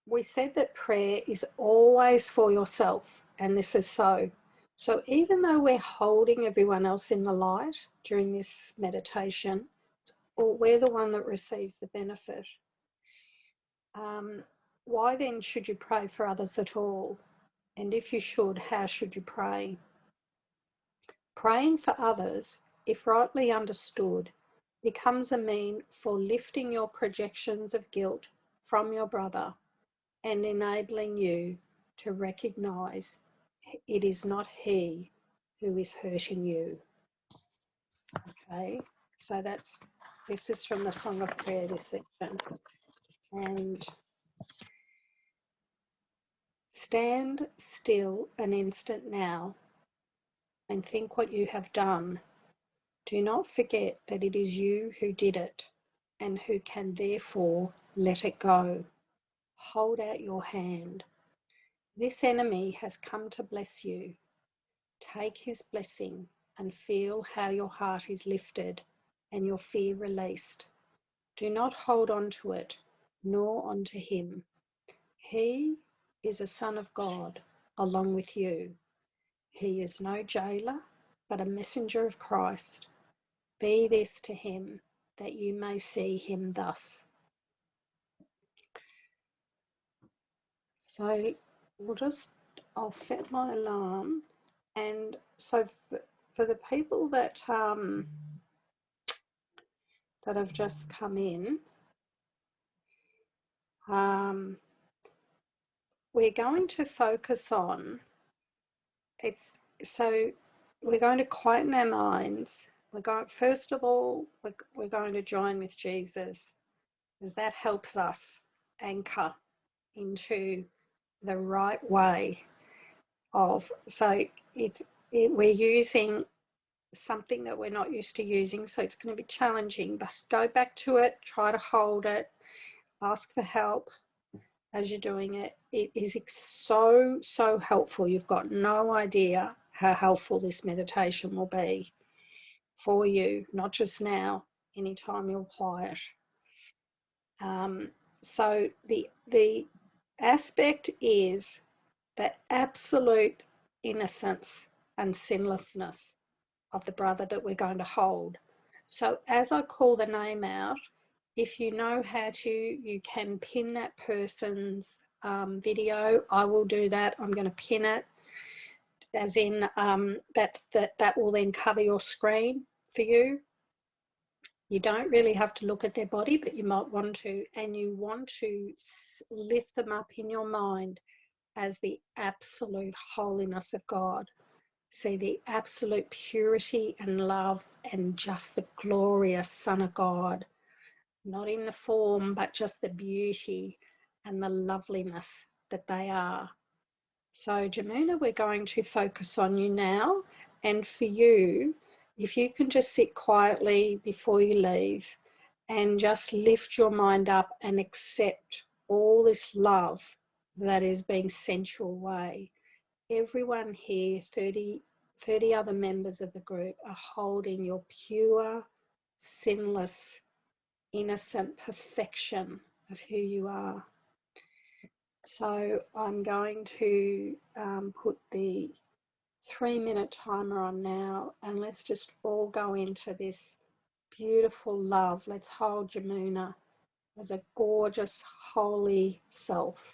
we said that prayer is always for yourself, and this is so. So even though we're holding everyone else in the light during this meditation, or we're the one that receives the benefit, why then should you pray for others at all? And if you should, how should you pray? Praying for others, if rightly understood, becomes a mean for lifting your projections of guilt from your brother and enabling you to recognise it is not he who is hurting you. Okay, so this is from the Song of Prayer, this section. And stand still an instant now and think what you have done. Do not forget that it is you who did it and who can therefore let it go. Hold out your hand. This enemy has come to bless you. Take his blessing and feel how your heart is lifted and your fear released. Do not hold on to it, nor onto him. He is a son of God along with you. He is no jailer, but a messenger of Christ. Be this to him, that you may see him thus. So I'll set my alarm. And so for the people that have just come in, we're going to focus on we're going to quieten our minds. First of all, we're going to join with Jesus, because that helps us anchor into the right way of. So we're using something that we're not used to using, so it's going to be challenging, but go back to it, try to hold it, ask for help as you're doing it. It is so helpful. You've got no idea how helpful this meditation will be for you, not just now, anytime you apply it. So the aspect is the absolute innocence and sinlessness of the brother that we're going to hold. So as I call the name out, if you know how to, you can pin that person's video. I will do that. I'm going to pin it, as in that will then cover your screen for you. You don't really have to look at their body, but you might want to, and you want to lift them up in your mind as the absolute holiness of God. See the absolute purity and love and just the glorious Son of God, not in the form, but just the beauty and the loveliness that they are. So Jamuna, we're going to focus on you now, and for you, if you can just sit quietly before you leave and just lift your mind up and accept all this love that is being sent your way. Everyone here, 30 other members of the group, are holding your pure, sinless, innocent perfection of who you are. So I'm going to put the 3-minute timer on now, and let's just all go into this beautiful love. Let's hold Jamuna as a gorgeous, holy self.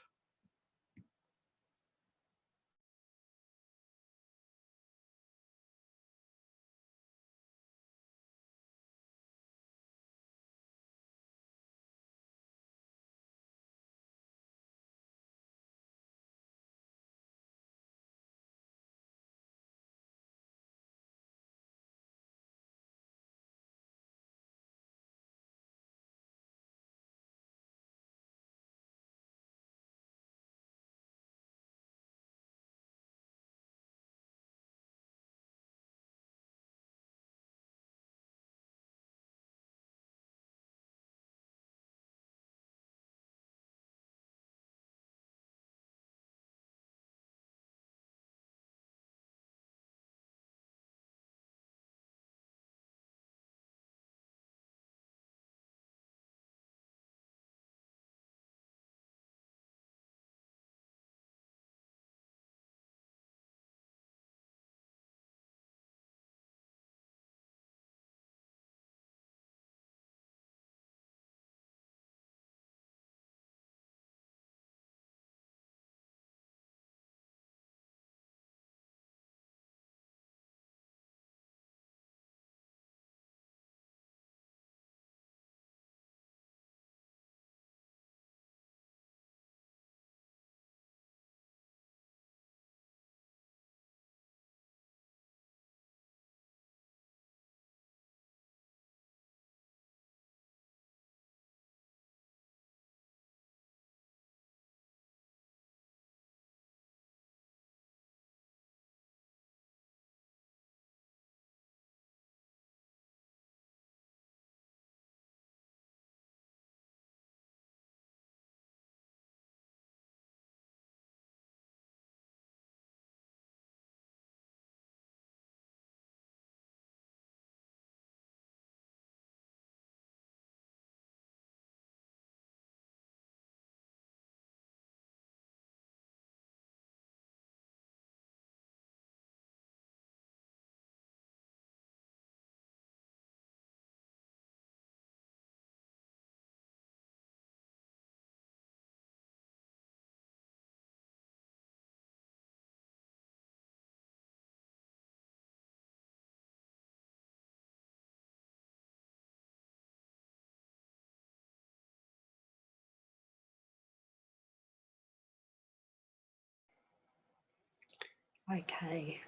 Okay,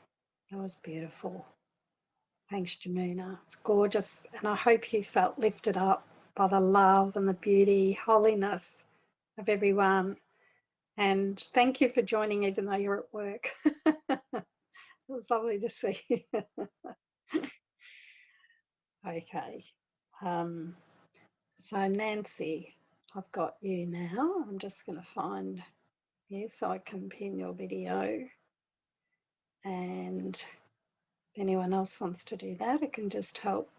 that was beautiful. Thanks, Jamuna. It's gorgeous, and I hope you felt lifted up by the love and the beauty, holiness of everyone. And thank you for joining, even though you're at work. It was lovely to see you. Okay. So, Nancy, I've got you now. I'm just going to find you so I can pin your video. And if anyone else wants to do that, it can just help.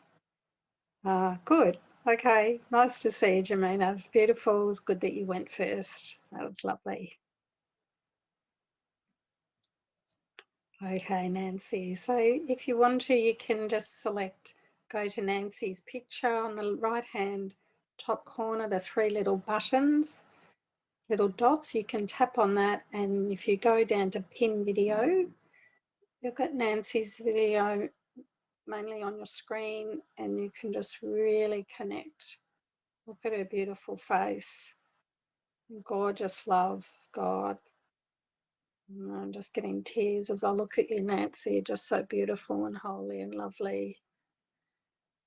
Good. Okay. Nice to see you, Jamina. It's beautiful. It was good that you went first. That was lovely. Okay, Nancy. So if you want to, you can just go to Nancy's picture on the right-hand top corner, the three little buttons, little dots. You can tap on that, and if you go down to pin video, you've got Nancy's video mainly on your screen, and you can just really connect. Look at her beautiful face. Gorgeous love, God. I'm just getting tears as I look at you, Nancy. You're just so beautiful and holy and lovely.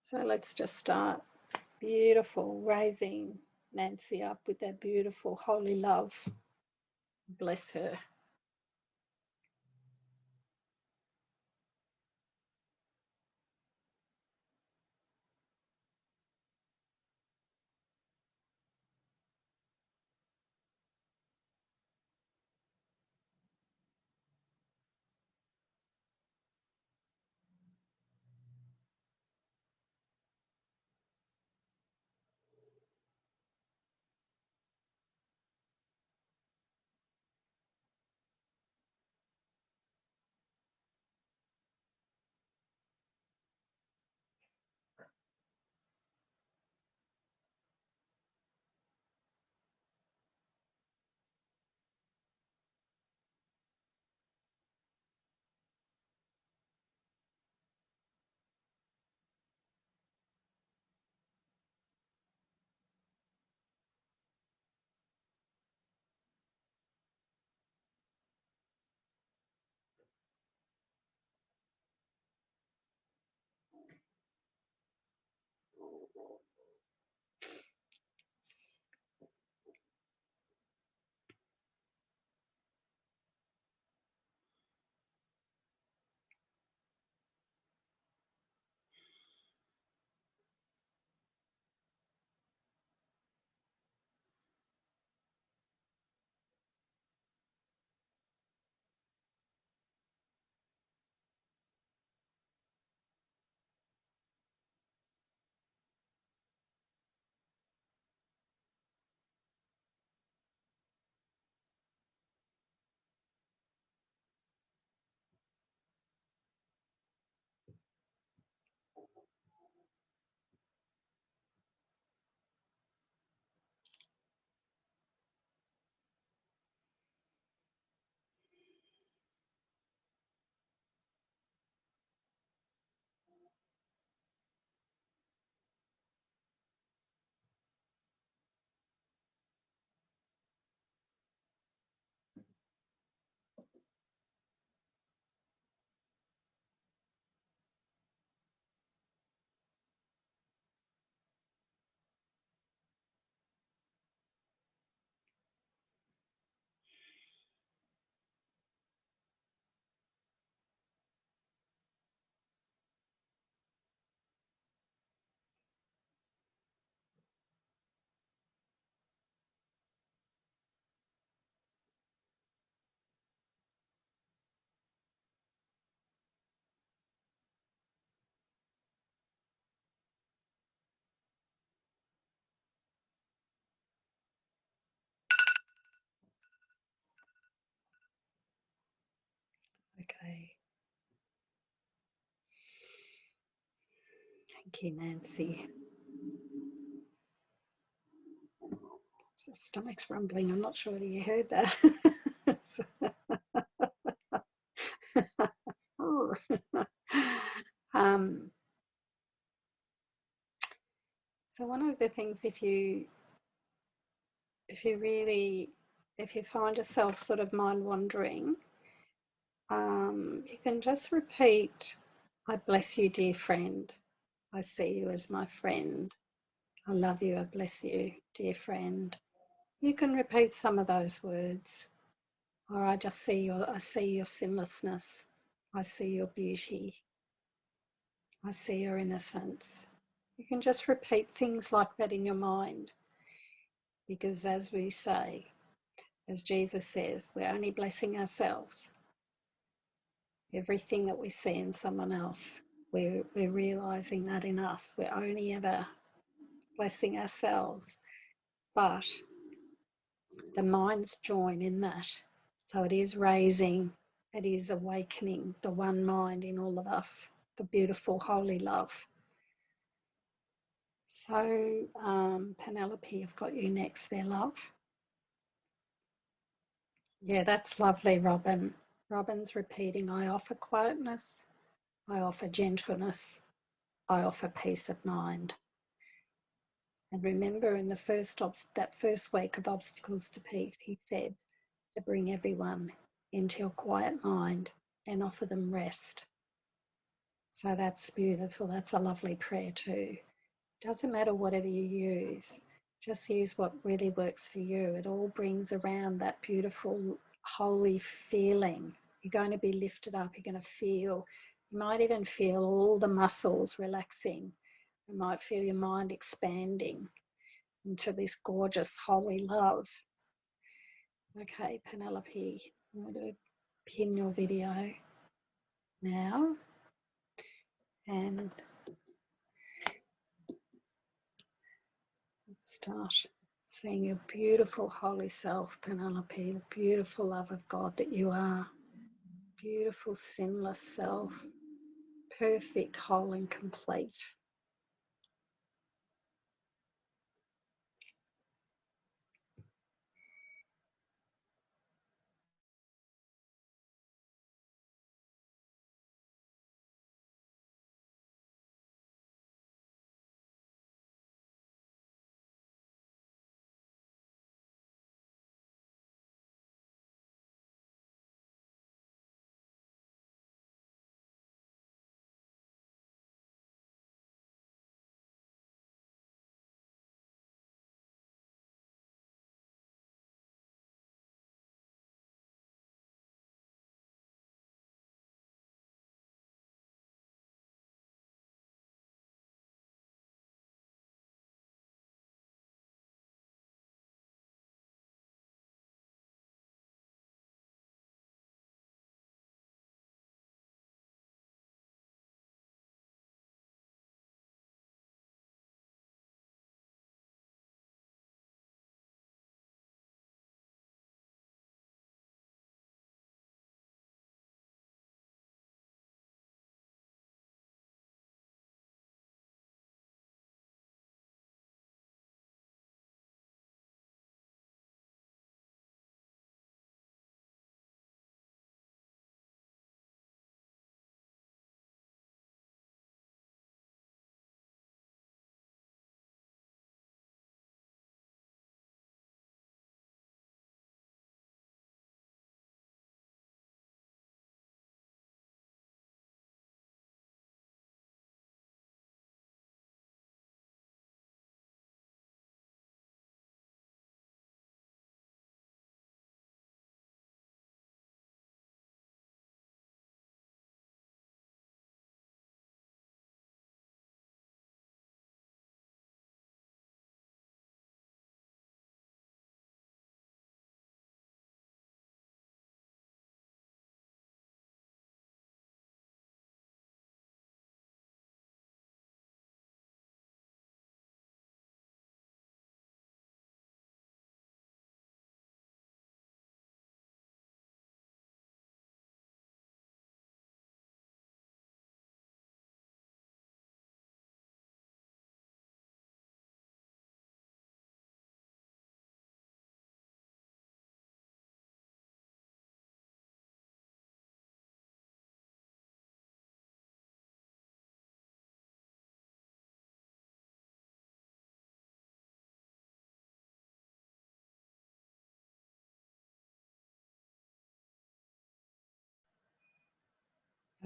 So let's just start. Beautiful, raising Nancy up with that beautiful holy love. Bless her. Okay. Thank you, Nancy. So stomach's rumbling. I'm not sure whether you heard that. um, so one of the things, if you find yourself sort of mind wandering, You can just repeat, I bless you, dear friend. I see you as my friend. I love you. I bless you, dear friend. You can repeat some of those words. Or I see your sinlessness. I see your beauty. I see your innocence. You can just repeat things like that in your mind, because as we say, as Jesus says, we're only blessing ourselves. Everything that we see in someone else, we're realizing that in us. We're only ever blessing ourselves, but the minds join in that. So it is raising, it is awakening the one mind in all of us, the beautiful holy love. So Penelope, I've got you next there, love. Yeah, that's lovely, Robin. Robin's repeating, I offer quietness, I offer gentleness, I offer peace of mind. And remember, in the that first week of Obstacles to Peace, he said to bring everyone into your quiet mind and offer them rest. So that's beautiful. That's a lovely prayer too. Doesn't matter whatever you use, just use what really works for you. It all brings around that beautiful, holy feeling. You're going to be lifted up. You're going to feel, you might even feel all the muscles relaxing. You might feel your mind expanding into this gorgeous, holy love. Okay, Penelope, I'm going to pin your video now and start seeing your beautiful holy self, Penelope, the beautiful love of God that you are, beautiful sinless self, perfect, whole and complete.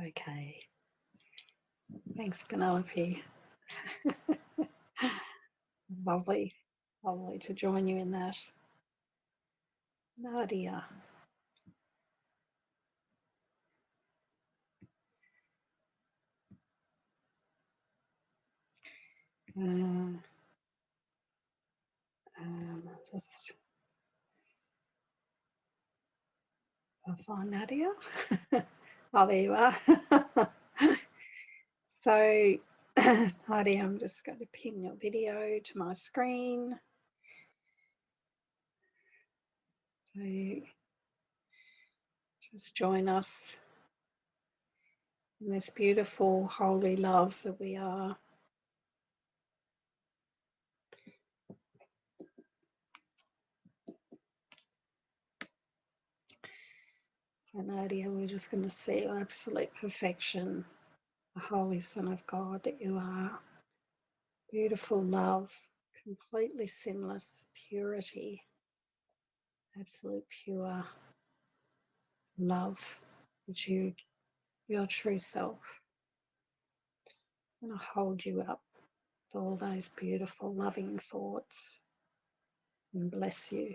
Okay. Thanks, Penelope. Lovely, lovely to join you in that. Nadia. Just I'll find Nadia. Oh, there you are. So, Nadia, I'm just going to pin your video to my screen. So, just join us in this beautiful, holy love that we are. So, Nadia, we're just going to see your absolute perfection, the Holy Son of God that you are. Beautiful love, completely sinless purity, absolute pure love, which your true self. I'm going to hold you up with all those beautiful, loving thoughts and bless you.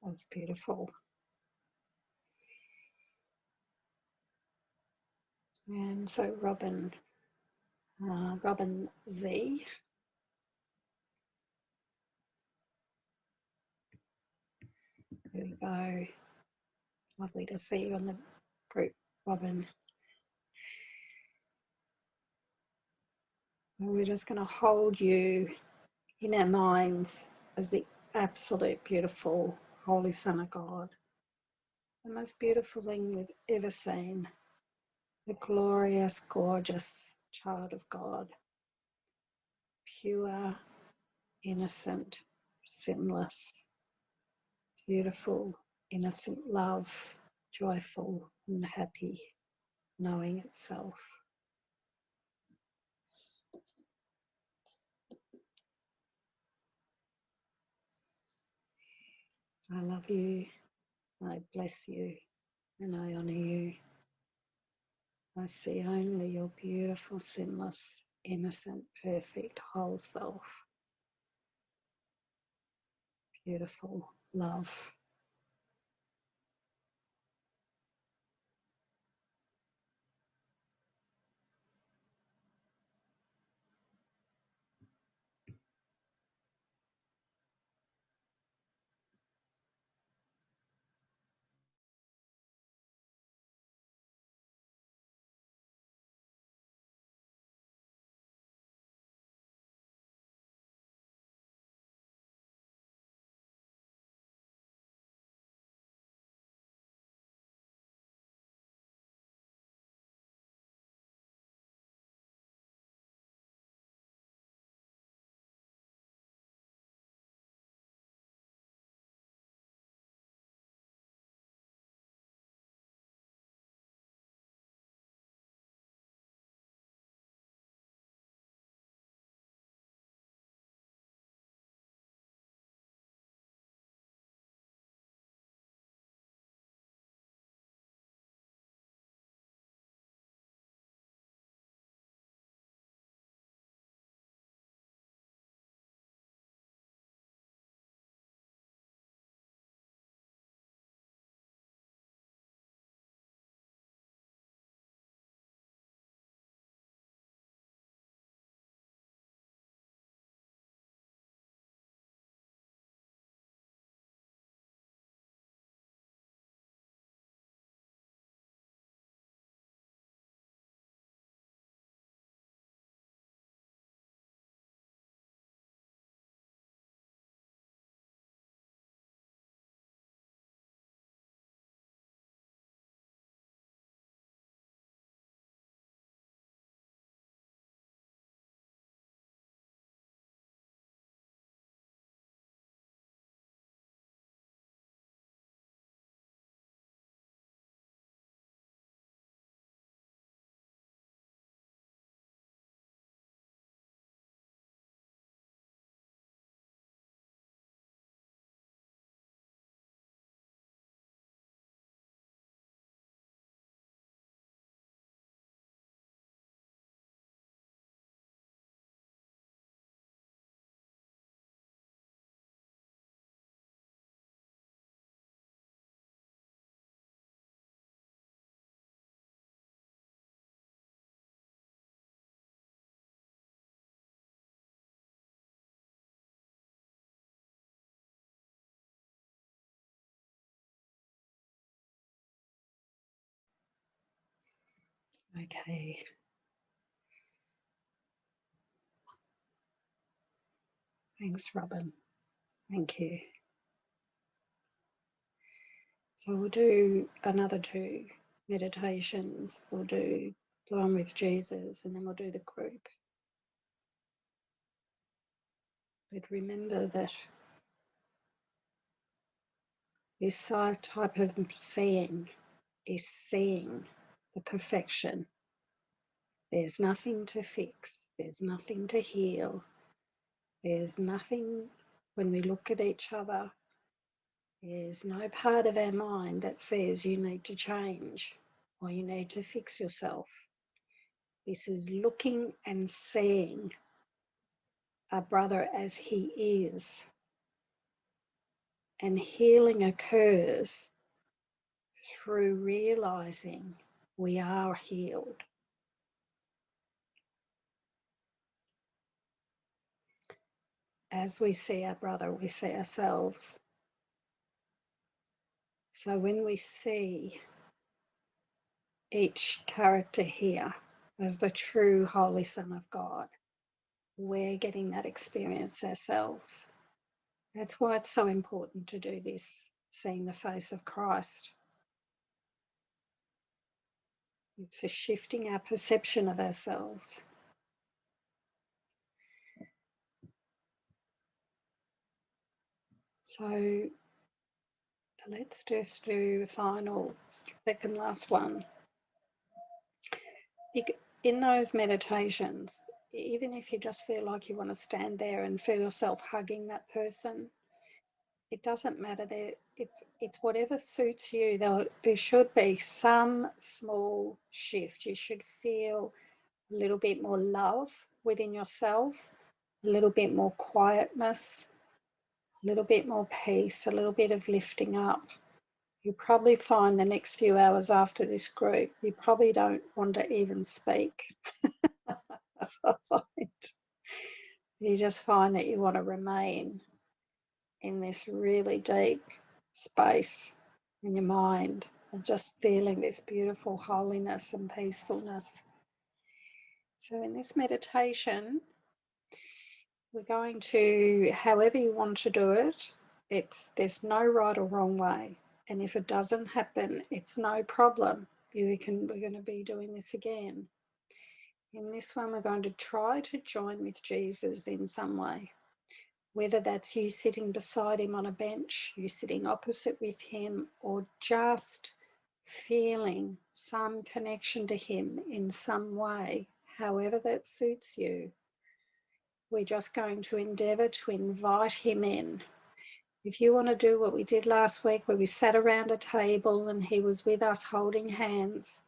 That's beautiful. And so Robin Z. There we go. Lovely to see you on the group, Robin. And we're just going to hold you in our minds as the absolute beautiful Holy Son of God. The most beautiful thing we've ever seen. The glorious, gorgeous child of God. Pure, innocent, sinless, beautiful, innocent love, joyful and happy, knowing itself. I love you. I bless you. And I honour you. I see only your beautiful, sinless, innocent, perfect, whole self. Beautiful love. Okay. Thanks, Robin. Thank you. So we'll do another 2 meditations. We'll do the one with Jesus and then we'll do the group. But remember that this type of seeing is seeing the perfection. There's nothing to fix. There's nothing to heal. There's nothing, when we look at each other, there's no part of our mind that says you need to change or you need to fix yourself. This is looking and seeing our brother as he is. And healing occurs through realizing we are healed. As we see our brother, we see ourselves. So when we see each character here as the true Holy Son of God, we're getting that experience ourselves. That's why it's so important to do this, seeing the face of Christ. It's a shifting our perception of ourselves. So let's just do a final, second last one. In those meditations, even if you just feel like you want to stand there and feel yourself hugging that person, it doesn't matter. It's whatever suits you. There should be some small shift. You should feel a little bit more love within yourself, a little bit more quietness, a little bit more peace, a little bit of lifting up. You probably find the next few hours after this group, you probably don't want to even speak. That's what I find. You just find that you want to remain in this really deep space in your mind and just feeling this beautiful holiness and peacefulness. So in this meditation, we're going to, however you want to do it, there's no right or wrong way. And if it doesn't happen, it's no problem. We're going to be doing this again. In this one, we're going to try to join with Jesus in some way. Whether that's you sitting beside him on a bench, you sitting opposite with him, or just feeling some connection to him in some way, however that suits you. We're just going to endeavour to invite him in. If you want to do what we did last week, where we sat around a table and he was with us holding hands,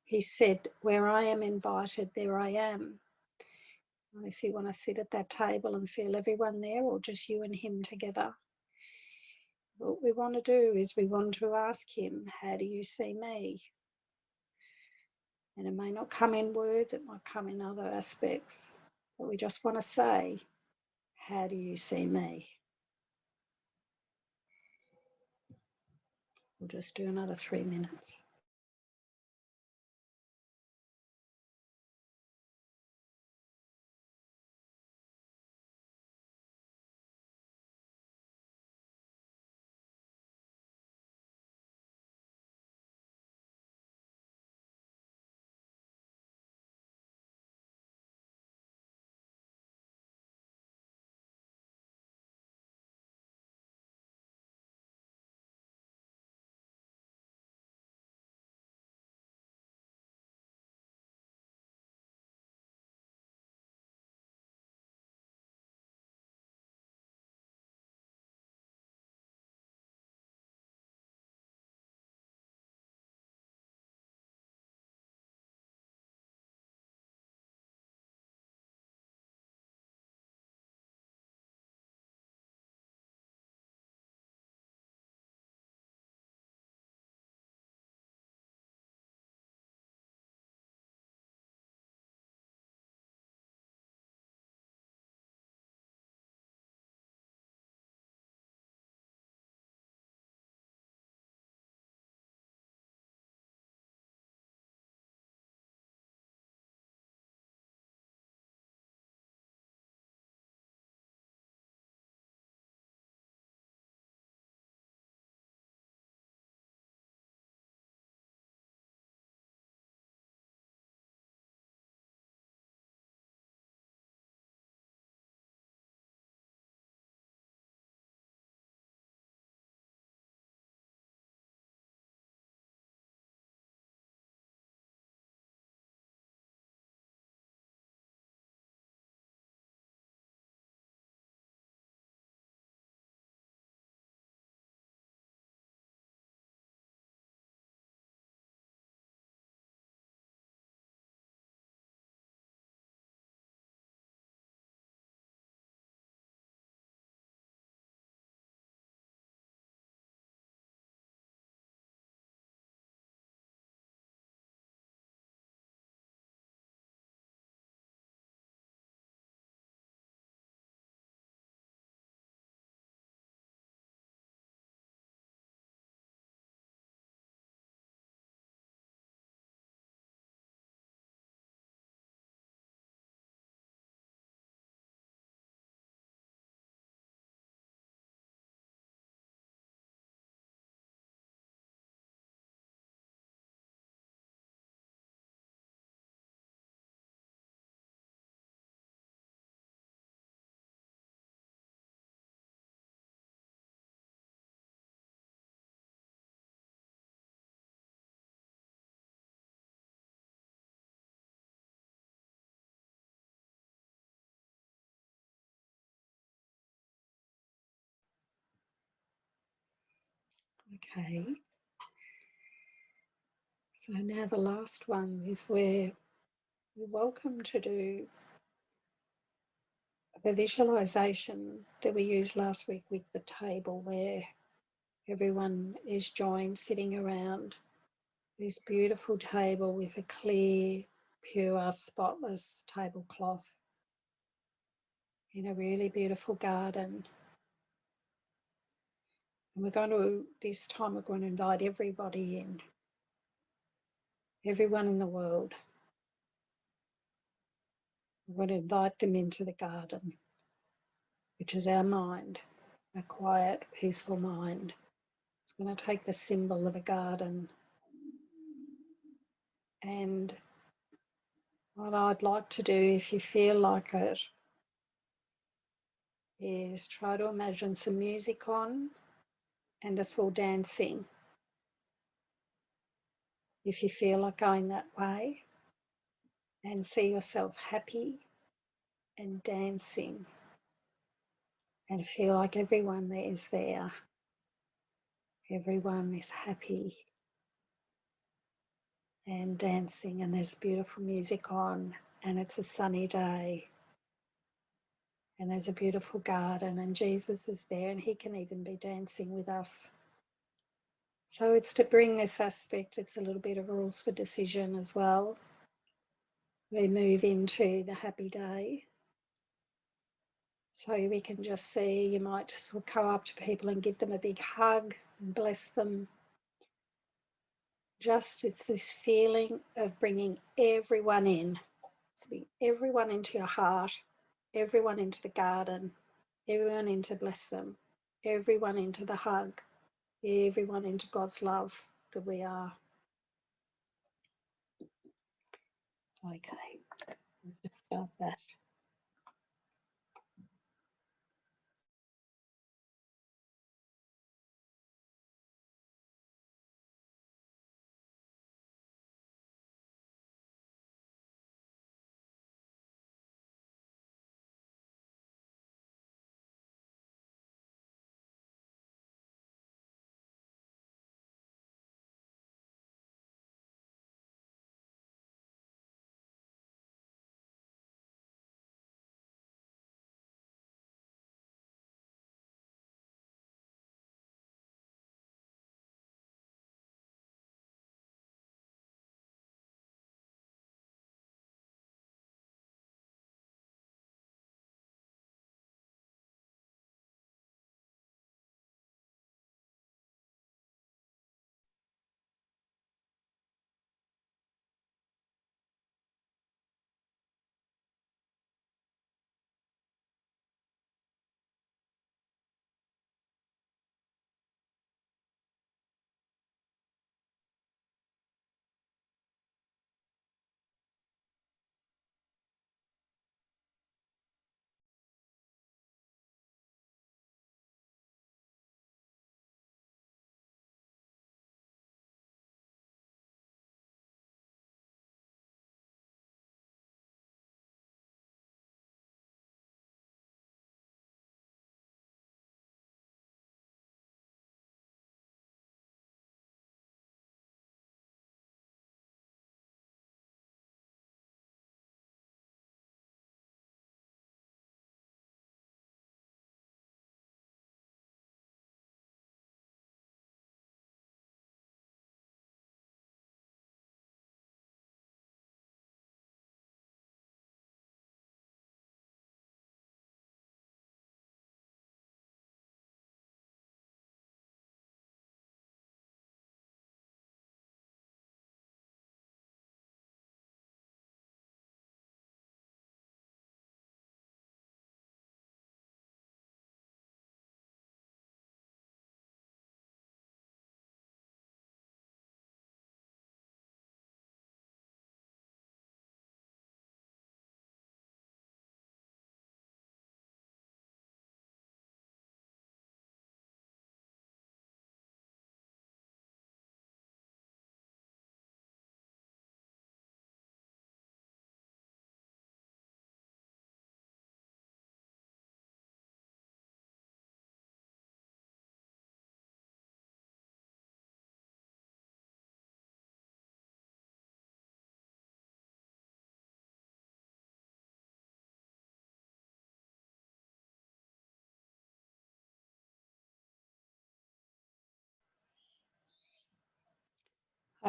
he said, "Where I am invited, there I am." And if you want to sit at that table and feel everyone there, or just you and him together, what we want to do is we want to ask him, how do you see me? And it may not come in words, it might come in other aspects, but we just want to say, how do you see me? We'll just do another 3 minutes. Okay. So now the last one is where you're welcome to do the visualization that we used last week with the table, where everyone is joined sitting around this beautiful table with a clear, pure, spotless tablecloth in a really beautiful garden. And this time we're going to invite everybody in, everyone in the world. We're going to invite them into the garden, which is our mind, a quiet, peaceful mind. It's going to take the symbol of a garden. And what I'd like to do, if you feel like it, is try to imagine some music on and us all dancing. If you feel like going that way, and see yourself happy and dancing, and feel like everyone is there. Everyone is happy and dancing, and there's beautiful music on, and it's a sunny day, and there's a beautiful garden, and Jesus is there, and he can even be dancing with us. So it's to bring this aspect, it's a little bit of rules for decision as well. We move into the happy day. So we can just see, you might just go up to people and give them a big hug and bless them. Just, it's this feeling of bringing everyone in. Bring everyone into your heart, everyone into the garden, everyone in to bless them, everyone into the hug, everyone into God's love that we are. Okay, let's just start that.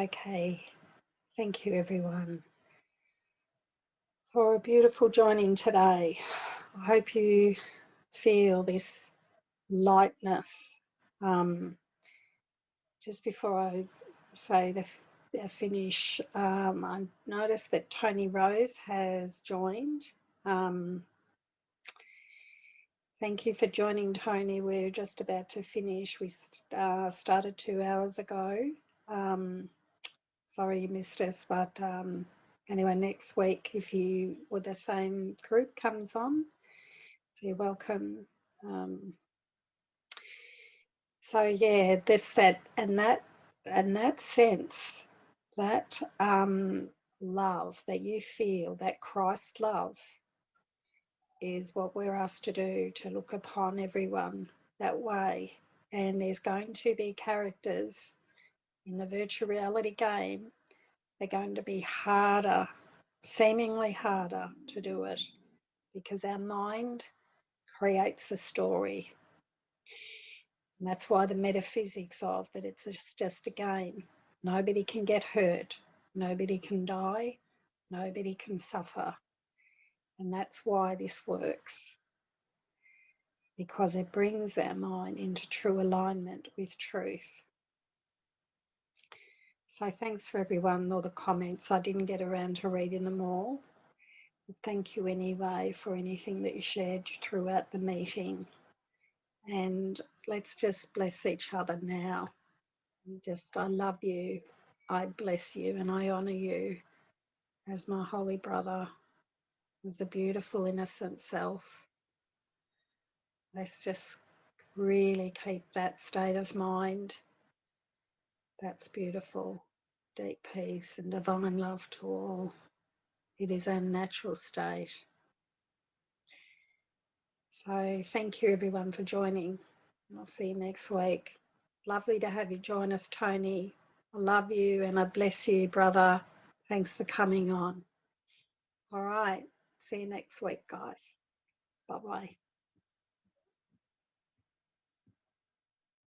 Okay, thank you everyone for a beautiful joining today. I hope you feel this lightness. Just before I say the finish, I noticed that Tony Rose has joined. Thank you for joining, Tony. We're just about to finish. We started 2 hours ago. Sorry you missed us, but anyway, next week, if you were the same group comes on, so you're welcome. So yeah, that sense, that love that you feel, that Christ love, is what we're asked to do, to look upon everyone that way. And there's going to be characters in the virtual reality game. They're going to be harder, seemingly harder to do it, because our mind creates a story. And that's why the metaphysics of that it's just a game. Nobody can get hurt. Nobody can die. Nobody can suffer. And that's why this works, because it brings our mind into true alignment with truth. So thanks for everyone, all the comments. I didn't get around to reading them all. Thank you anyway for anything that you shared throughout the meeting. And let's just bless each other now. I love you, I bless you, and I honour you as my holy brother with the beautiful innocent self. Let's just really keep that state of mind. That's beautiful. Deep peace and divine love to all. It is our natural state. So thank you everyone for joining. I'll see you next week. Lovely to have you join us, Tony. I love you and I bless you, brother. Thanks for coming on. All right. See you next week, guys. Bye-bye.